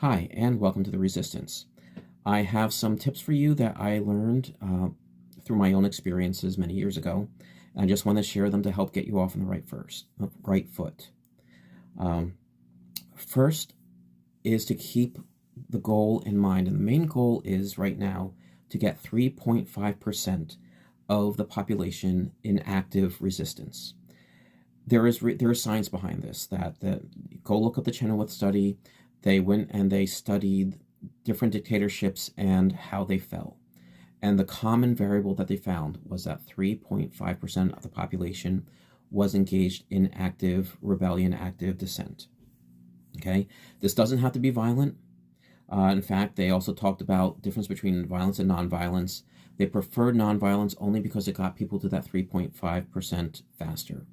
Hi, and welcome to the Resistance. I have some tips for you that I learned through my own experiences many years ago. And I just want to share them to help get you off on the right foot. Um, First is to keep the goal in mind, and the main goal is right now to get 3.5% of the population in active resistance. There is science behind this. That go look up the Chenoweth study. They went and they studied different dictatorships and how they fell. And the common variable that they found was that 3.5% of the population was engaged in active rebellion, active dissent. Okay, this doesn't have to be violent. In fact, they also talked about difference between violence and nonviolence. They preferred nonviolence only because it got people to that 3.5% faster.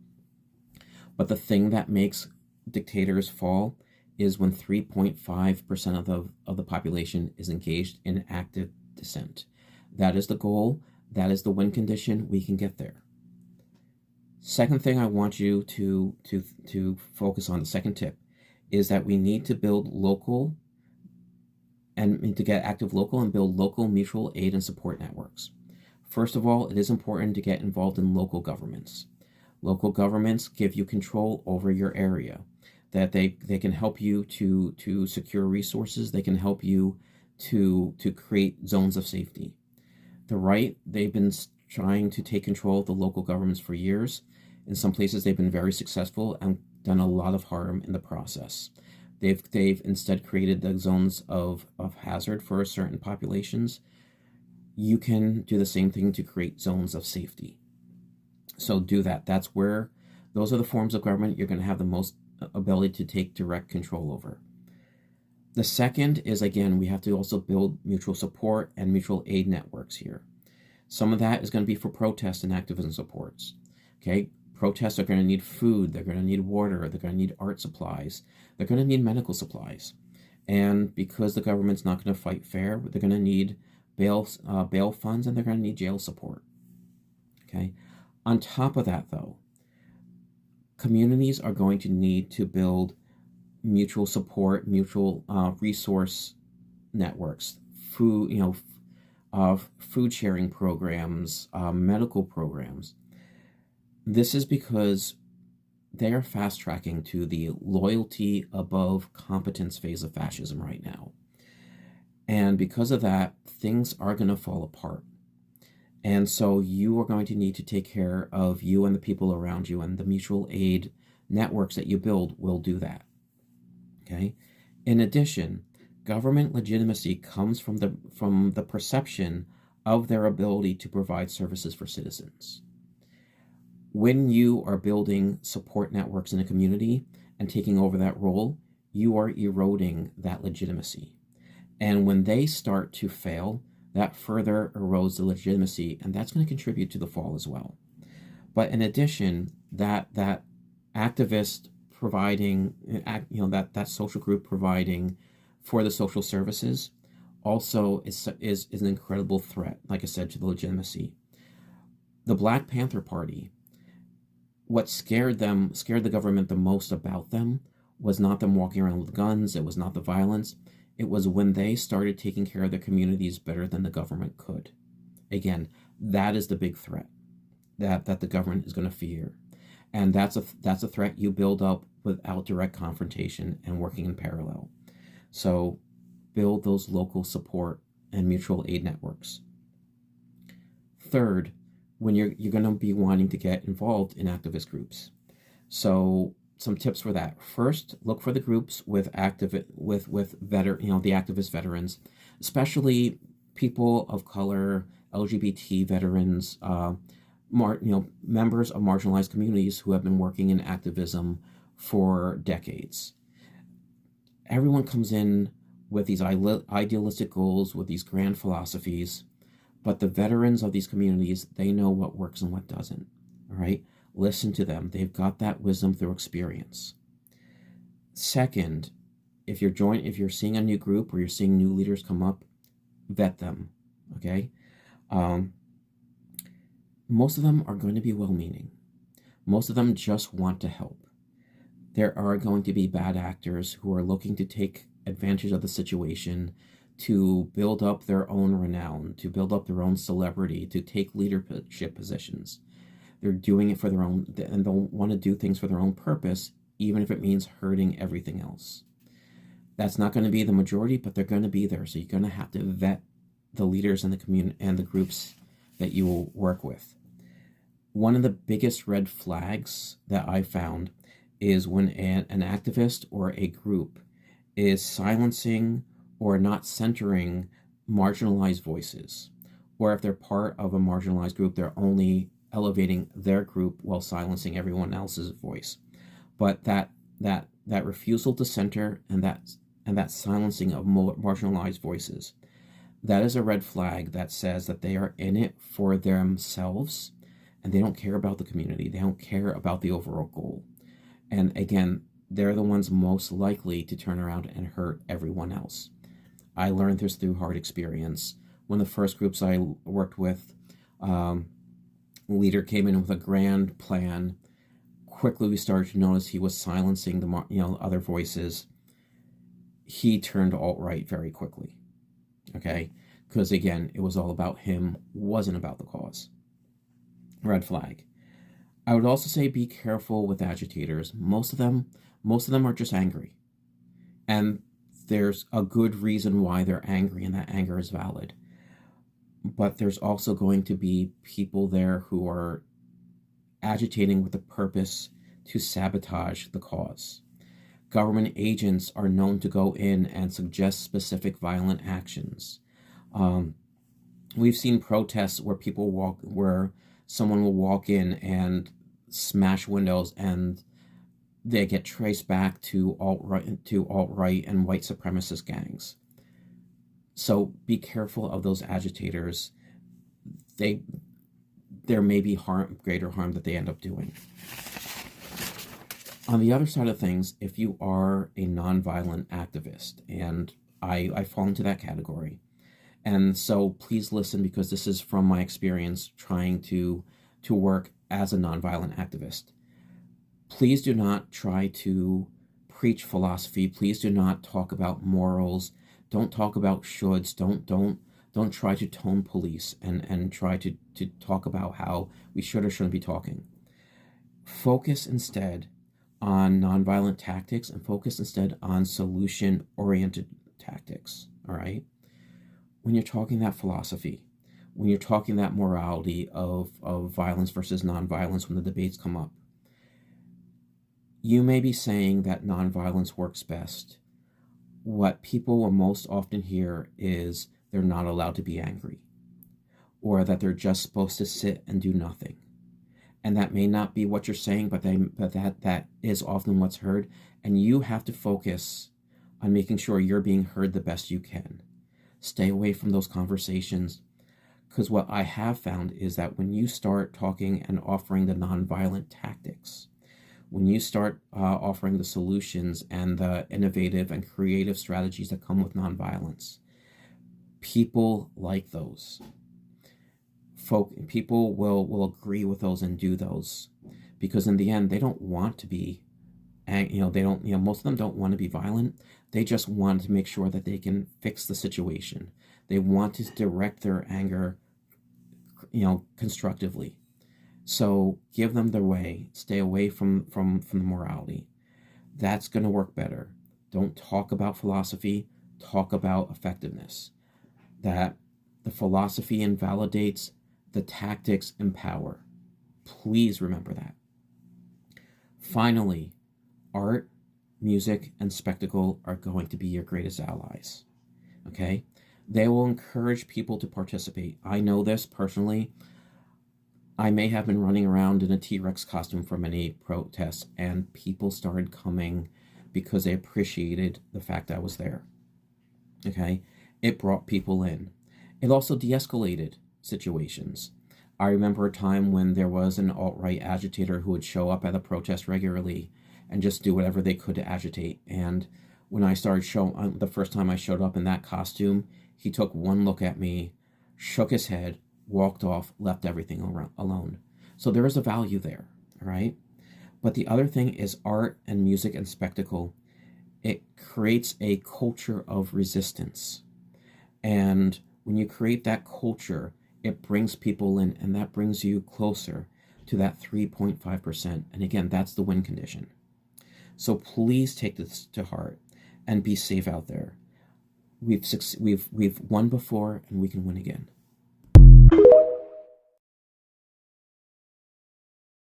But the thing that makes dictators fall is when 3.5% of the population is engaged in active dissent. That is the goal. That is the win condition. We can get there. Second thing I want you to focus on, the second tip, is that we need to build local and to get active local and build local mutual aid and support networks. First of all, it is important to get involved in local governments. Local governments give you control over your area, that they can help you to secure resources. They can help you to create zones of safety. The right, they've been trying to take control of the local governments for years. In some places, they've been very successful and done a lot of harm in the process. They've instead created the zones of hazard for certain populations. You can do the same thing to create zones of safety. So do that. Those are the forms of government you're going to have the most ability to take direct control over. The second is, again, we have to also build mutual support and mutual aid networks here. Some of that is going to be for protest and activism supports. Okay, protests are going to need food, they're going to need water, they're going to need art supplies, they're going to need medical supplies. And because the government's not going to fight fair, they're going to need bail funds, and they're going to need jail support. Okay. On top of that, though, communities are going to need to build mutual support, mutual resource networks, food sharing programs, medical programs. This is because they are fast tracking to the loyalty above competence phase of fascism right now. And because of that, things are going to fall apart. And so you are going to need to take care of you and the people around you, and the mutual aid networks that you build will do that. Okay. In addition, government legitimacy comes from the perception of their ability to provide services for citizens. When you are building support networks in a community and taking over that role, you are eroding that legitimacy. And when they start to fail, that further erodes the legitimacy, and that's going to contribute to the fall as well. But in addition, that activist providing, that social group providing for the social services also is an incredible threat, like I said, to the legitimacy. The Black Panther Party, what scared the government the most about them was not them walking around with guns, it was not the violence. It was when they started taking care of their communities better than the government could. Again, that is the big threat that the government is going to fear. And that's a threat you build up without direct confrontation and working in parallel. So build those local support and mutual aid networks. Third, when you're going to be wanting to get involved in activist groups. So some tips for that. First, look for the groups with the activist veterans, especially people of color, LGBT veterans, members of marginalized communities who have been working in activism for decades. Everyone comes in with these idealistic goals, with these grand philosophies, but the veterans of these communities, they know what works and what doesn't. All right. Listen to them. They've got that wisdom through experience. Second, if you're seeing a new group or you're seeing new leaders come up, vet them. Okay. Most of them are going to be well-meaning. Most of them just want to help. There are going to be bad actors who are looking to take advantage of the situation to build up their own renown, to build up their own celebrity, to take leadership positions. They're doing it for their own, and they'll want to do things for their own purpose, even if it means hurting everything else. That's not going to be the majority, but they're going to be there. So you're going to have to vet the leaders in the community and the groups that you will work with. One of the biggest red flags that I found is when an activist or a group is silencing or not centering marginalized voices. Or if they're part of a marginalized group, they're only elevating their group while silencing everyone else's voice. But that refusal to center and that silencing of marginalized voices, that is a red flag that says that they are in it for themselves and they don't care about the community. They don't care about the overall goal. And again, they're the ones most likely to turn around and hurt everyone else. I learned this through hard experience. One of the first groups I worked with, leader came in with a grand plan. Quickly, we started to notice he was silencing the other voices. He turned alt-right very quickly, okay? Because again, it was all about him, wasn't about the cause. Red flag. I would also say be careful with agitators. Most of them are just angry. And there's a good reason why they're angry, and that anger is valid. But there's also going to be people there who are agitating with the purpose to sabotage the cause. Government agents are known to go in and suggest specific violent actions. We've seen protests where someone will walk in and smash windows, and they get traced back to alt-right and white supremacist gangs. So be careful of those agitators. There may be greater harm that they end up doing. On the other side of things, if you are a nonviolent activist, and I fall into that category, and so please listen, because this is from my experience trying to work as a nonviolent activist. Please do not try to preach philosophy. Please do not talk about morals. Don't talk about shoulds. Don't try to tone police and try to talk about how we should or shouldn't be talking. Focus instead on nonviolent tactics, and focus instead on solution-oriented tactics, all right? When you're talking that philosophy, when you're talking that morality of violence versus nonviolence when the debates come up, you may be saying that nonviolence works best. What people will most often hear is they're not allowed to be angry, or that they're just supposed to sit and do nothing. And that may not be what you're saying, but that is often what's heard. And you have to focus on making sure you're being heard the best you can. Stay away from those conversations, because what I have found is that when you start talking and offering the nonviolent tactics, when you start offering the solutions and the innovative and creative strategies that come with nonviolence, people like those. People will agree with those and do those, because in the end, they don't want to be, most of them don't want to be violent. They just want to make sure that they can fix the situation. They want to direct their anger, constructively. So give them their way. Stay away from the morality. That's going to work better. Don't talk about philosophy. Talk about effectiveness. That the philosophy invalidates, the tactics empower. Please remember that. Finally, art, music, and spectacle are going to be your greatest allies. Okay? They will encourage people to participate. I know this personally. I may have been running around in a T-Rex costume for many protests, and people started coming because they appreciated the fact I was there. Okay? It brought people in. It also de-escalated situations. I remember a time when there was an alt-right agitator who would show up at a protest regularly and just do whatever they could to agitate. And when I started the first time I showed up in that costume, he took one look at me, shook his head, walked off, left everything alone. So there is a value there, all right? But the other thing is art and music and spectacle. it creates a culture of resistance. And when you create that culture, it brings people in, and that brings you closer to that 3.5%. And again, that's the win condition. So please take this to heart and be safe out there. We've won before, and we can win again.